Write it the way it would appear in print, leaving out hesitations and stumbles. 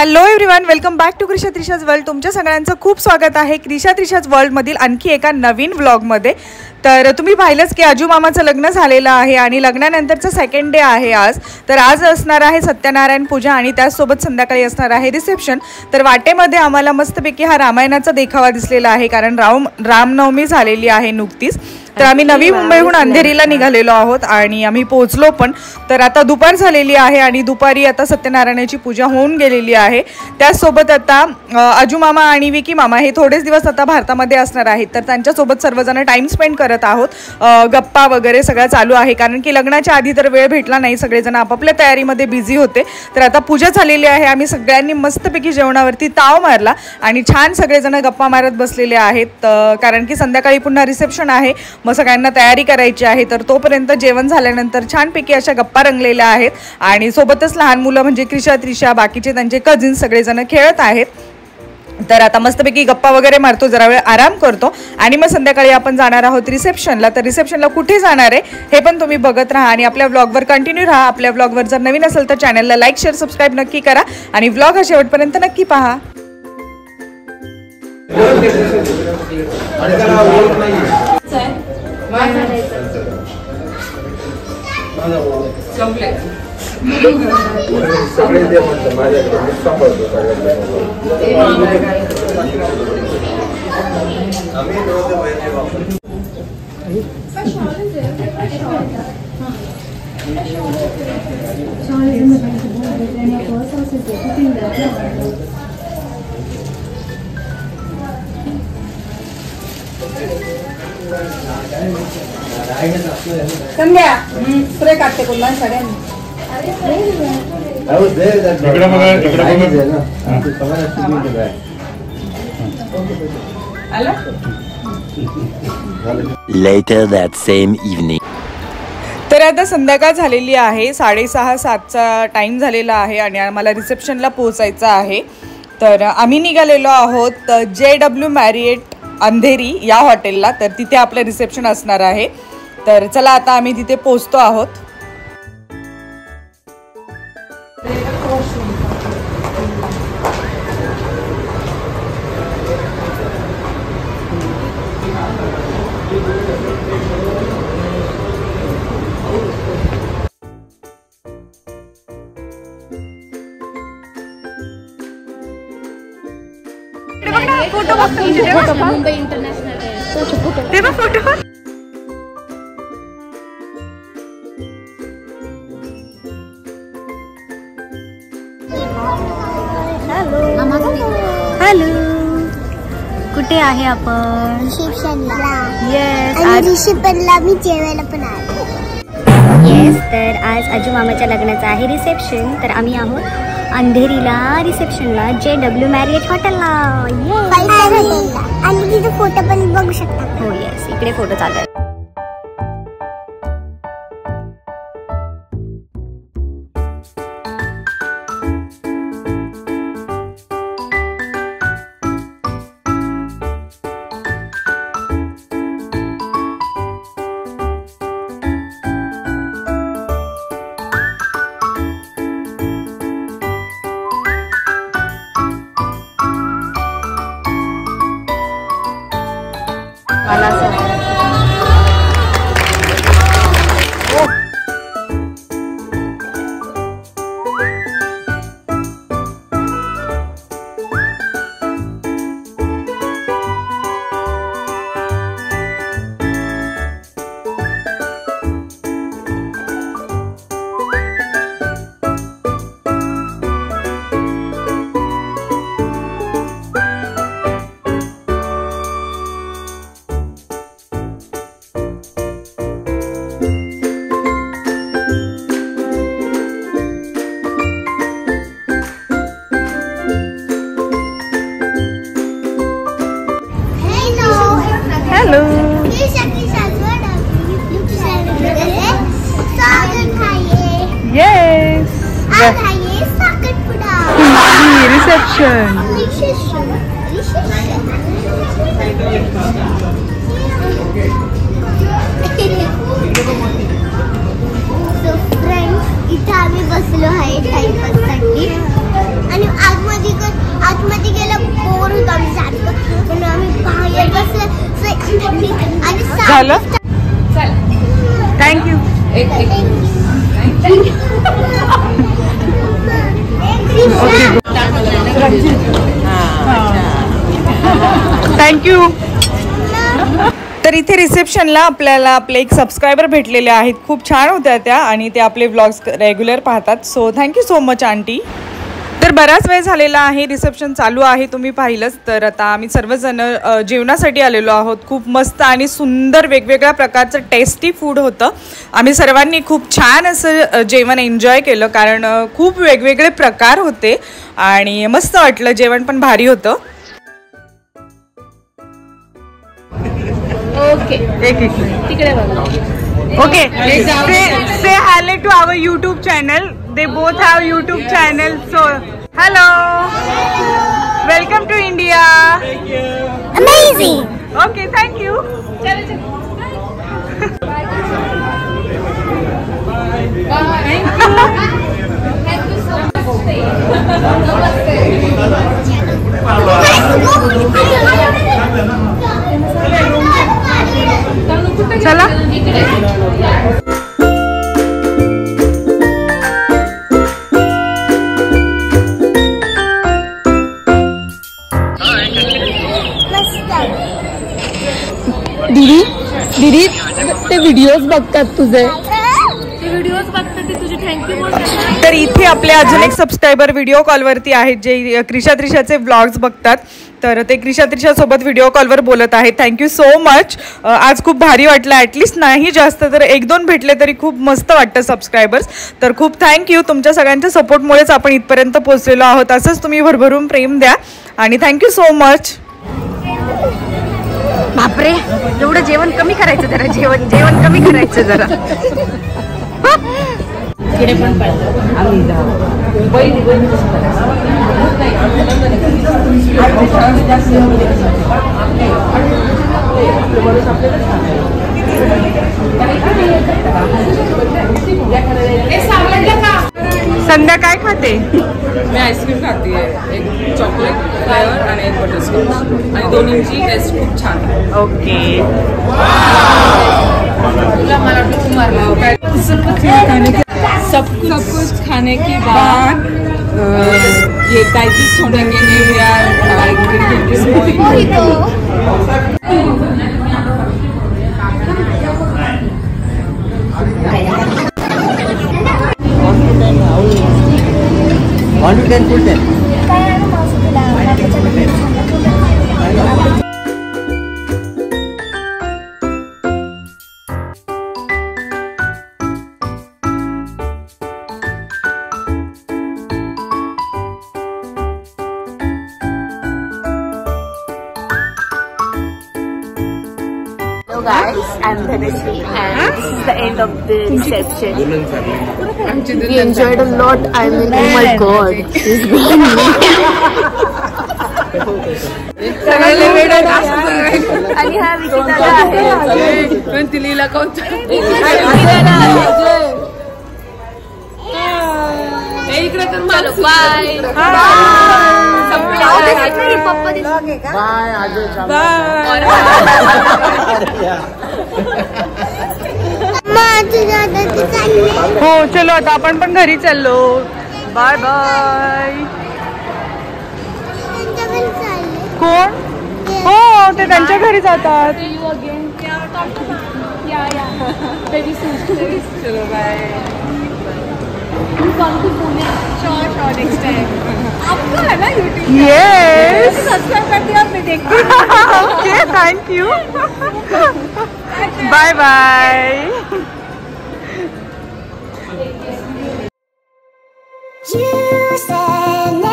Hello everyone, welcome back to Krisha Trisha's world. तुमच्या सगळ्यांचं खूप स्वागत आहे क्रिशा त्रिशाज वर्ल्डमधील आणखी एका नवीन व्लॉगमध्ये। तर तुम्ही पाहिलंच की आजू मामाचं लग्न झालेलं आहे आणि लग्नानंतरचं सेकंड डे आहे आज। तर आज असणार आहे सत्यनारायण पूजा आणि त्याचसोबत संध्याकाळी असणार आहे रिसेप्शन। तर वाटेमध्ये आम्हाला मस्तपैकी हा रामायणाचा देखावा दिसलेला आहे, कारण रामनवमी झालेली आहे नुकतीच। तर आम्ही नवी मुंबईहून अंधेरीला निघालेलो आहोत आणि आम्ही पोहोचलो पण। तर आता दुपार झालेली आहे आणि दुपारी आता सत्यनारायणाची पूजा होऊन गेलेली आहे। त्याचसोबत आता आजू मामा आणि विकी मामा हे थोडेच दिवस आता भारतामध्ये असणार आहेत। तर त्यांच्यासोबत सर्वजण टाइम स्पेंड करत आहोत, गप्पा वगैरे सगळं चालू आहे, कारण की लग्नाच्या आधी तर वेळ भेटला नाही, सगळेजण आपापल्या तयारीमध्ये बिझी होते। तर आता पूजा झालेली आहे, आम्ही सगळ्यांनी मस्तपैकी जेवणावरती ताव मारला आणि छान सगळेजण गप्पा मारत बसलेले आहेत, कारण की संध्याकाळी पुन्हा रिसेप्शन आहे, मग सगळ्यांना तयारी करायची आहे। तर तोपर्यंत जेवण झाल्यानंतर छानपैकी अशा गप्पा रंगलेल्या आहेत आणि सोबतच लहान मुलं म्हणजे क्रिशा त्रिशा बाकीचे त्यांचे कझिन सगळेजण खेळत आहेत। तर आता मस्तपैकी गप्पा वगैरे मारतो, जरा वेळ आराम करतो आणि मग संध्याकाळी आपण जाणार आहोत रिसेप्शनला। तर रिसेप्शनला कुठे जाणार आहे हे पण तुम्ही बघत राहा आणि आपल्या व्लॉगवर कंटिन्यू राहा। आपल्या व्लॉगवर जर नवीन असेल तर चॅनलला लाईक शेअर सबस्क्राईब नक्की करा आणि व्लॉग हा शेवटपर्यंत नक्की पहा। स्प्रे काटते कोणा सगळ्यांनी। Later that same evening. तर आता संध्याकाळ झालेली आहे, 6:30-7चा टाइम झालेला आहे आणि आम्हाला रिसेप्शनला पोहोचायचं आहे। तर आम्ही निघालेलो आहोत JW मॅरिएट अंधेरी या हॉटेलला। तर तिथे आपलं रिसेप्शन असणार आहे। तर चला आता आम्ही तिथे पोहोचतो आहोत। Photo Mumbai international photo hello, कुठे आहे आपण? रिसेप्शनला। येस, आज रिसेप्शनला मी जेवायला पण आलो। येस, तर आज आजू मामाच्या लग्नाचं आहे रिसेप्शन। तर आम्ही आहोत अंधेरीला रिसेप्शनला JW मॅरिएट हॉटेलला। आणि तिथे फोटो पण बघू शकता। हो येस, इकडे फोटो चालू आहे। फ्रेंड्स, इथे आम्ही बसलो आहे टाइमपाससाठी आणि आगमन झालं. थँक्यू. थँक्यू. तर इथे रिसेप्शनला आपल्याला आपले एक सबस्क्रायबर भेटलेले आहेत. खूप छान होत्या त्या आणि ते आपले व्लॉग्स रेग्युलर पाहतात. So thank you so much aunty. तर बराच वेळ झालेला आहे, रिसेप्शन चालू आहे, तुम्ही पाहिलंच. तर आता आम्ही सर्वजण जेवणासाठी आलेलो आहोत. खूप मस्त आणि सुंदर वेगवेगळ्या प्रकारचं टेस्टी फूड होतं. आम्ही सर्वांनी खूप छान असं जेवण एन्जॉय केलं, कारण खूप वेगवेगळे प्रकार होते आणि मस्त वाटलं. जेवण पण भारी होतं. ओके तिकडे बघा. Okay, say hello to our YouTube channel. They both have YouTube channel. So, hello. Welcome to India. Thank you. Amazing. Okay, thank you. चला. दीदी ते व्हिडिओज बघतात तुझे. तर इथे आपले अजून एक सबस्क्रायबर व्हिडिओ कॉलवरती आहेत, जे क्रिशा त्रिशाचे व्लॉग्स बघतात. तर ते क्रिशा त्रिशासोबत व्हिडिओ कॉलवर बोलत आहेत. Thank you so much. आज खूप भारी वाटलं. ॲटलिस्ट नाही जास्त तर 1-2 भेटले तरी खूप मस्त वाटतं सबस्क्रायबर्स. तर खूप थँक्यू. तुमच्या सगळ्यांच्या सपोर्टमुळेच आपण इथपर्यंत पोहोचलेलो आहोत. असंच तुम्ही भरभरून प्रेम द्या आणि थँक्यू सो मच. बापरे, एवढं जेवण कमी करायचं जरा. जेवण कमी करायचं जरा. संध्या काय खाते? मी आईस्क्रीम खाते. एक चॉकलेट फ्लेवर आणि एक बटरस्कॉच आणि दोन्हींची टेस्ट खूप छान. ओके. सब कुछ खाने के बाद ये डाइजेस्ट होने के लिए we are drinking this morning. One to 10, full 10. Hello guys, I'm Dhanashree and this is the end of the reception. We enjoyed a lot. I mean, oh my god. आणि हा विकिता आहे. तिलीला इकडे तर मला बाय. पप्पा दिसले का? हो चलो आता आपण पण घरी चाललो. Bye bye. कोण? हो ते त्यांच्या घरी जातात. चलो बाय. आपको है ना यूट्यूब? येस. सब्सक्राइब कर दिया आपने? देखते okay thank you. Bye bye. You said